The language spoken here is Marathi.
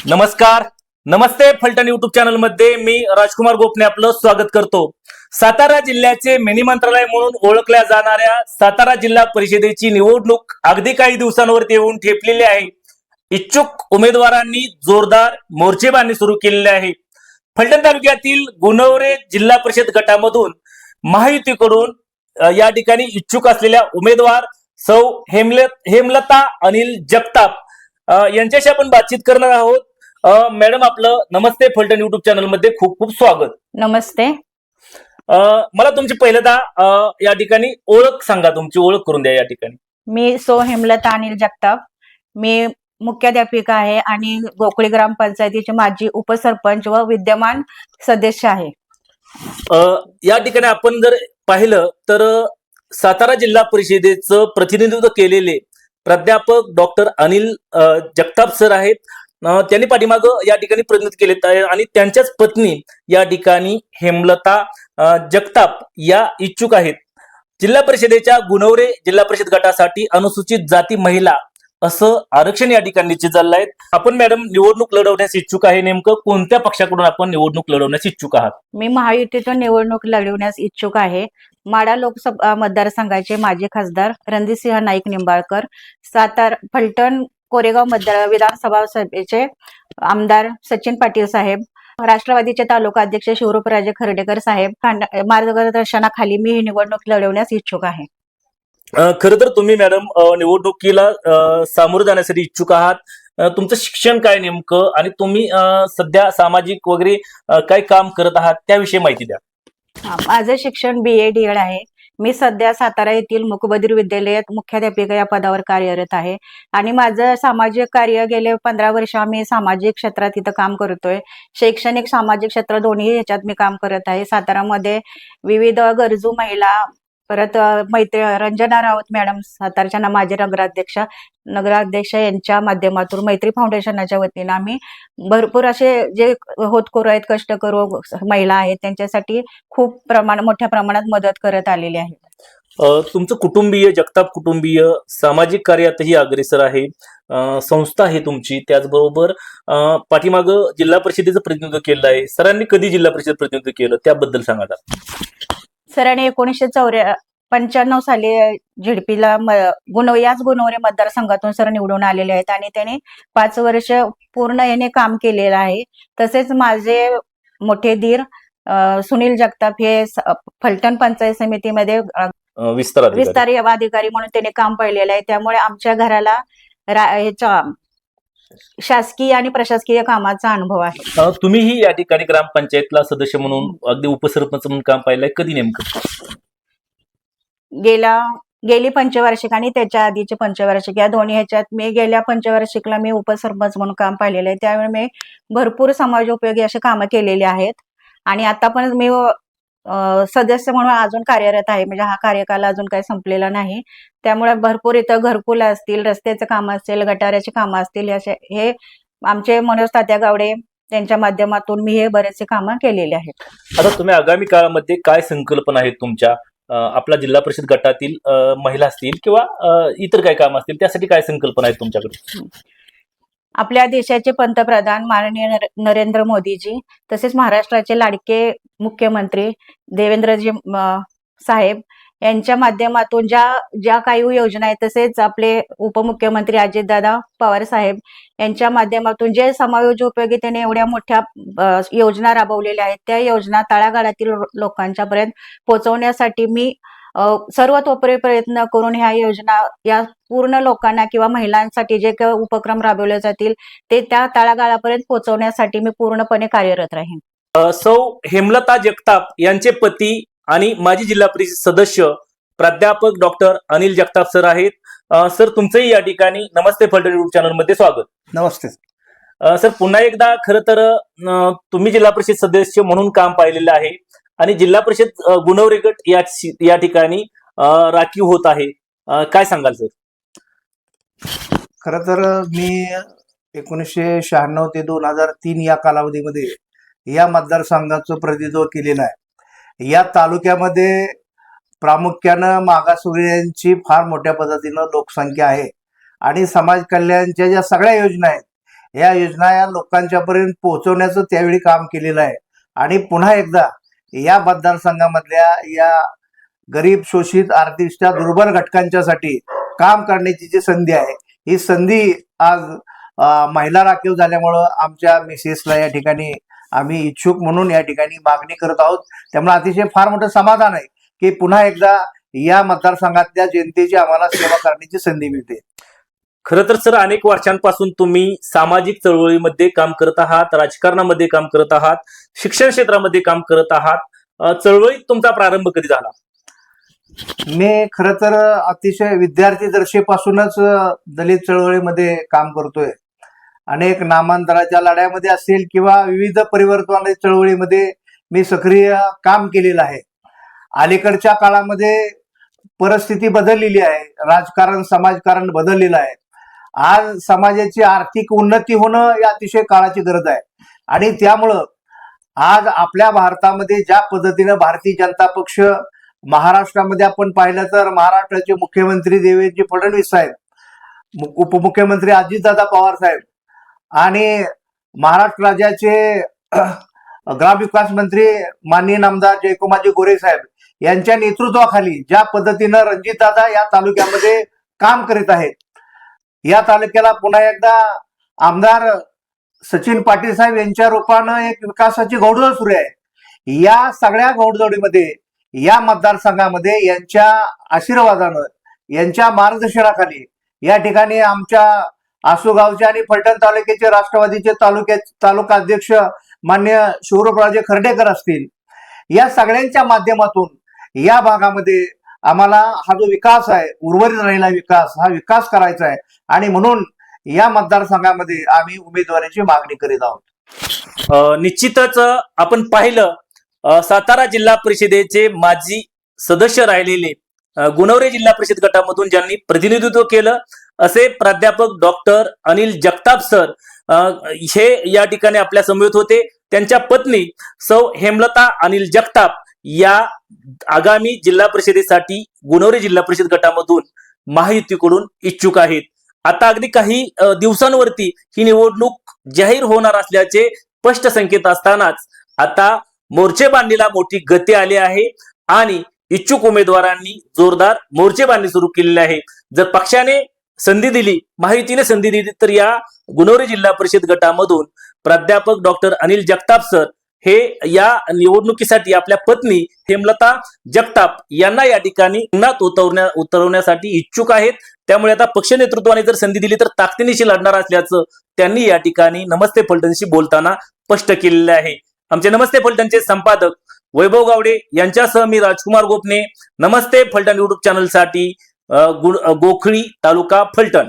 नमस्कार. नमस्ते फलटण युट्यूब चॅनल मध्ये मी राजकुमार गोपने आपलं स्वागत करतो. सातारा जिल्ह्याचे मिनी मंत्रालय म्हणून ओळखल्या जाणाऱ्या सातारा जिल्हा परिषदेची निवडणूक अगदी काही दिवसांवरती येऊन ठेपलेली आहे. इच्छुक उमेदवारांनी जोरदार मोर्चेबांधणी सुरू केलेली आहे. फलटण तालुक्यातील गुणवरे जिल्हा परिषद गटामधून महायुतीकडून या ठिकाणी इच्छुक असलेल्या उमेदवार सौ हेमलता अनिल जगताप यांच्याशी आपण बातचीत करणार आहोत. मॅडम, आपलं नमस्ते फलटण युट्यूब चॅनल मध्ये खूप खूप स्वागत. नमस्ते. मला तुमची पहिल्यांदा या ठिकाणी ओळख सांगा, तुमची ओळख करून द्या या ठिकाणी. मी सौ हेमलता अनिल जगताप. मी मुख्याध्यापिका आहे आणि गोकुळी ग्रामपंचायतीचे माजी उपसरपंच व विद्यमान सदस्य आहे. या ठिकाणी आपण जर पाहिलं तर सातारा जिल्हा परिषदेचं प्रतिनिधित्व केलेले प्राध्यापक डॉक्टर अनिल जगताप सर आहेत. त्यांनी पाठीमागं या ठिकाणी प्रतिनिधित्व केले आणि त्यांच्याच पत्नी या ठिकाणी हेमलता जगताप या इच्छुक आहेत. जिल्हा परिषदेच्या गुणवरे जिल्हा परिषद गटासाठी अनुसूचित जाती महिला असं आरक्षण या ठिकाणी निश्चित झालं आहे. आपण मॅडम निवडणूक लढवण्यास इच्छुक आहे, नेमकं कोणत्या पक्षाकडून आपण निवडणूक लढवण्यास इच्छुक आहात? मी महायुतीतून निवडणूक लढवण्यास इच्छुक आहे. माढा लोकसभा मतदारसंघाचे माजी खासदार रणजितसिंह नाईक निंबाळकर, सातारा फलटण कोरेगाव विधानसभा सभेचे आमदार सचिन पाटील साहेब, राष्ट्रवादीचे तालुका अध्यक्ष शिवरूपराजे खर्डेकर साहेब मार्गदर्शनाखाली मी ही निवडणूक लढवण्यास इच्छुक आहे. खरं तर तुम्ही मॅडम निवडणुकीला सामोरं जाण्यासाठी इच्छुक आहात. तुमचं शिक्षण काय नेमकं आणि तुम्ही सध्या सामाजिक वगैरे काय काम करत आहात त्याविषयी माहिती द्या. माझं शिक्षण BA-DED आहे. मी सध्या सातारा येथील मुकबधीर विद्यालयात मुख्याध्यापिका या पदावर कार्यरत आहे आणि माझं सामाजिक कार्य गेले 15 वर्ष आम्ही सामाजिक क्षेत्रात इथं काम करतोय. शैक्षणिक सामाजिक क्षेत्र दोन्ही ह्याच्यात मी काम करत आहे. सातारामध्ये विविध गरजू महिला, परत रंजना राऊत मॅडम सातारच्या माझे नगराध्यक्ष यांच्या माध्यमातून मैत्री फाउंडेशनच्या वतीनं आम्ही भरपूर असे जे होतकरू आहेत, कष्टकरू महिला आहेत त्यांच्यासाठी मोठ्या प्रमाणात मदत करत आलेली आहे. तुमचं कुटुंबीय जगताप कुटुंबीय सामाजिक कार्यातही अग्रेसर आहे. संस्था आहे तुमची, त्याचबरोबर पाठीमागं जिल्हा परिषदेचं प्रतिनिधित्व केलं आहे. सरांनी कधी जिल्हा परिषद प्रतिनिधित्व केलं त्याबद्दल सांगा. सरांनी 1995 साली झेडपीला याच गुणवरे मतदारसंघातून सर निवडून आलेले आहेत आणि त्यांनी 5 वर्ष पूर्ण याने काम केलेलं आहे. तसेच माझे मोठे धीर सुनील जगताप हे फलटण पंचायत समितीमध्ये विस्तार अधिकारी म्हणून त्यांनी काम पाहिलेलं आहे. त्यामुळे आमच्या घराला शासकीय आणि प्रशासकीय कामाचा अनुभव आहे. तुम्हीही या ठिकाणी ग्रामपंचायतला सदस्य म्हणून अगदी उपसरपंच म्हणून काम पाहिलंय, कधी नेमकं? गेली पंचवार्षिक आणि त्याच्या आधीचे पंचवार्षिक या दोन्ही ह्याच्यात मी गेल्या पंचवार्षिकला मी उपसरपंच म्हणून काम पाहिलेलं आहे. त्यावेळी मी भरपूर समाजोपयोगी अशी कामं केलेली आहेत आणि आता पण मी सदस्य म्हणून अजून कार्यरत आहे. म्हणजे हा कार्यकाल अजून काही संपलेला नाही. त्यामुळे भरपूर इथं घरकुल असतील, रस्त्याचं काम असतील, गटाराची कामं असतील, हे आमचे मनोज तात्या गावडे त्यांच्या माध्यमातून मी हे बरेचसे कामं केलेले आहेत. आता तुम्ही आगामी काळामध्ये काय संकल्पना आहेत तुमच्या? आपला जिल्हा परिषद गटातील महिला असतील किंवा इतर काय काम असतील त्यासाठी काय संकल्पना आहेत तुमच्याकडे? आपल्या देशाचे पंतप्रधान माननीय नरेंद्र मोदीजी, तसेच महाराष्ट्राचे लाडके मुख्यमंत्री देवेंद्रजी साहेब यांच्या माध्यमातून ज्या काही योजना आहेत, तसेच आपले उपमुख्यमंत्री अजितदादा पवार साहेब यांच्या माध्यमातून जे समाजोपयोगी त्यांनी एवढ्या मोठ्या योजना राबवलेल्या आहेत, त्या योजना तळागाळातील लोकांच्या पर्यंत पोहोचवण्यासाठी मी सर्वतोपरी प्रयत्न करून ह्या योजना या पूर्ण लोकांना किंवा महिलांसाठी जे काही उपक्रम राबवले जातील ते त्या तळागाळापर्यंत पोहोचवण्यासाठी मी पूर्णपणे कार्यरत राहीन. सौ हेमलता जगताप यांचे पती आणि माजी जिल्हा परिषद सदस्य प्राध्यापक डॉक्टर अनिल जगताप सर आहेत. सर, तुमचंही या ठिकाणी नमस्ते फलटण युट्यूब चॅनल मध्ये स्वागत. नमस्ते सर. पुन्हा एकदा खरं तर तुम्ही जिल्हा परिषद सदस्य म्हणून काम पाहिलेलं आहे आणि जिल्हा परिषद गुणवरे गट या ठिकाणी राखीव होत आहे. काय सांगाल सर? खर तर मी 1996 ते 2003 या कालावधीमध्ये या मतदारसंघाचं प्रतिनिधित्व केलेलं आहे. या तालुक्यामध्ये प्रामुख्यानं मागासवर्गीयांची फार मोठ्या पद्धतीनं लोकसंख्या आहे आणि समाज कल्याणच्या ज्या सगळ्या योजना आहेत या योजना या लोकांच्यापर्यंत पोहोचवण्याचं त्यावेळी काम केलेलं आहे. आणि पुन्हा एकदा या मतदारसंघामधल्या या गरीब शोषित आर्थिकदृष्ट्या दुर्बल घटकांच्यासाठी काम करण्याची जी संधी आहे, ही संधी आज महिला राखीव झाल्यामुळं आमच्या मिसेसला या ठिकाणी आम्ही इच्छुक म्हणून या ठिकाणी मागणी करत आहोत. त्यामुळे अतिशय फार मोठं समाधान आहे की पुन्हा एकदा या मतदारसंघातल्या जनतेची आम्हाला सेवा करण्याची संधी मिळते. खरं तर सर, अनेक वर्षांपासून तुम्ही सामाजिक चळवळीमध्ये काम करत आहात, राजकारणामध्ये काम करत आहात, शिक्षण क्षेत्रामध्ये काम करत आहात. चळवळीत तुमचा प्रारंभ कधी झाला? मी खरं तर अतिशय विद्यार्थी दर्शेपासूनच दलित चळवळीमध्ये काम करतोय. अनेक नामांतराच्या लढ्यामध्ये असेल किंवा विविध परिवर्तन चळवळीमध्ये मी सक्रिय काम केलेलं आहे. अलीकडच्या काळामध्ये परिस्थिती बदललेली आहे, राजकारण समाजकारण बदललेलं आहे. आज समाजाची आर्थिक उन्नती होणं या अतिशय काळाची गरज आहे. आणि त्यामुळं आज आपल्या भारतामध्ये ज्या पद्धतीनं भारतीय जनता पक्ष महाराष्ट्रामध्ये आपण पाहिलं तर महाराष्ट्राचे मुख्यमंत्री देवेंद्र फडणवीस साहेब, उपमुख्यमंत्री अजितदादा पवार साहेब आणि महाराष्ट्र राज्याचे ग्रामविकास मंत्री माननीय नामदार जयकुमारजी गोरे साहेब यांच्या नेतृत्वाखाली ज्या पद्धतीनं रणजितदादा या तालुक्यामध्ये काम करीत आहेत, या तालुक्याला पुन्हा एकदा आमदार सचिन पाटील साहेब यांच्या रूपानं एक विकासाची घोडदौड सुरू आहे. या सगळ्या घोडदौडीमध्ये या मतदारसंघामध्ये यांच्या आशीर्वादानं, यांच्या मार्गदर्शनाखाली या ठिकाणी आमच्या आसोगावचे आणि फलटण तालुक्याचे राष्ट्रवादीचे तालुका अध्यक्ष मान्य शिवरूपराजे खर्डेकर असतील, या सगळ्यांच्या माध्यमातून या भागामध्ये आम्हाला हा जो विकास आहे, उर्वरित राहिलेला विकास, हा विकास करायचा आहे. आणि म्हणून या मतदारसंघामध्ये आम्ही उमेदवारीची मागणी करीत आहोत. निश्चितच आपण पाहिलं, सातारा जिल्हा परिषदेचे माजी सदस्य राहिलेले गुणवरे जिल्हा परिषद गटामधून ज्यांनी प्रतिनिधित्व केलं असे प्राध्यापक डॉक्टर अनिल जगताप सर हे या ठिकाणी आपल्या समवेत होते. त्यांच्या पत्नी सौ हेमलता अनिल जगताप या आगामी जिल्हा परिषदेसाठी गुणवरे जिल्हा परिषद गटामधून महायुतीकडून इच्छुक आहेत. आता अगदी काही दिवसांवरती ही निवडणूक जाहीर होणार असल्याचे स्पष्ट संकेत असतानाच आता मोर्चेबांधणीला मोठी गती आली आहे आणि इच्छुक उमेदवारांनी जोरदार मोर्चेबांधणी सुरू केलेली आहे. जर पक्षाने संधी दिली, महायुतीने संधी दिली, तर या गुणवरे जिल्हा परिषद गटामधून प्राध्यापक डॉक्टर अनिल जगताप सर हे या निवडणुकीसाठी आपल्या पत्नी हेमलता जगताप यांना या ठिकाणी रिंगणात उतरवण्यासाठी इच्छुक आहेत. त्यामुळे आता पक्ष नेतृत्वाने जर संधी दिली तर ताकदीनिशी लढणार असल्याचं त्यांनी या ठिकाणी नमस्ते फलटणशी बोलताना स्पष्ट केलेलं आहे. आमचे नमस्ते फलटणचे संपादक वैभव गावडे यांच्यासह मी राजकुमार गोपने, नमस्ते फलटण युट्यूब चॅनलसाठी गोखळी तालुका फलटण.